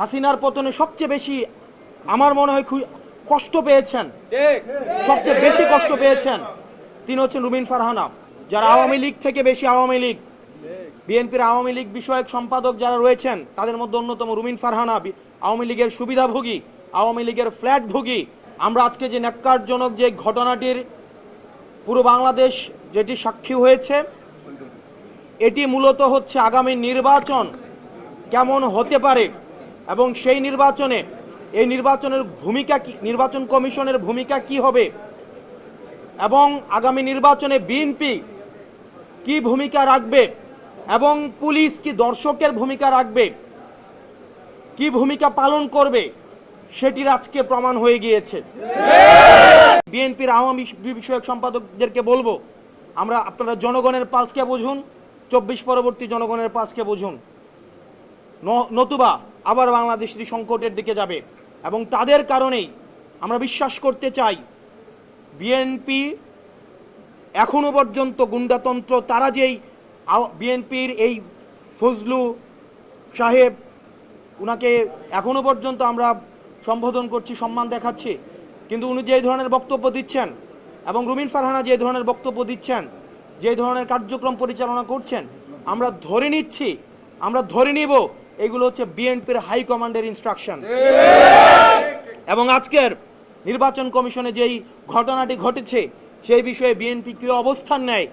হাসিনার পতনে সবচেয়ে বেশি আমার মনে হয় কষ্ট পেয়েছেন, সবচেয়ে বেশি কষ্ট পেয়েছেন তিনি হচ্ছেন রুমিন ফারহানা, যারা আওয়ামী লীগ থেকে বেশি আওয়ামী লীগ, বিএনপির আওয়ামী লীগ বিষয়ক সম্পাদক যারা রয়েছেন তাদের মধ্যে অন্যতম রুমিন ফারহানা আওয়ামী লীগের সুবিধাভোগী, আওয়ামী লীগের ফ্ল্যাট ভোগী। আমরা আজকে যে ন্যাক্কারজনক যে ঘটনাটির পুরো বাংলাদেশ যেটি সাক্ষী হয়েছে, এটি মূলত হচ্ছে আগামী নির্বাচন কেমন হতে পারে এবং সেই নির্বাচনে এই নির্বাচনের ভূমিকা কি, নির্বাচন কমিশনের ভূমিকা কি হবে এবং আগামী নির্বাচনে বিএনপি কি ভূমিকা রাখবে এবং পুলিশ কি দর্শকের ভূমিকা রাখবে, কি ভূমিকা পালন করবে, সেটির আজকে প্রমাণ হয়ে গিয়েছে। বিএনপির আওয়ামী বিষয়ক সম্পাদকদেরকে বলবো, আপনারা জনগণের পালসকে বুঝুন, 24 পরবর্তী জনগণের পালসকে বুঝুন, নতুবা আবার বাংলাদেশের সংকটের দিকে যাবে। এবং তাদের কারণেই আমরা বিশ্বাস করতে চাই বিএনপি এখনো পর্যন্ত গুন্ডাতন্ত্র, তারা যেই বিএনপির এই ফজলু সাহেব, উনাকে এখনো পর্যন্ত আমরা সম্বোধন করছি, সম্মান দেখাচ্ছি, কিন্তু উনি যে ধরনের বক্তব্য দিচ্ছেন এবং রুমিন ফারহানা যে ধরনের বক্তব্য দিচ্ছেন, যে ধরনের কার্যক্রম পরিচালনা করছেন, আমরা ধরে নিব এগুলো হচ্ছে বিএনপির হাইকমান্ডের ইনস্ট্রাকশন। এবং আজকের নির্বাচন কমিশনে যেই ঘটনাটি ঘটেছে সেই বিষয়ে বিএনপি কি অবস্থান নেয়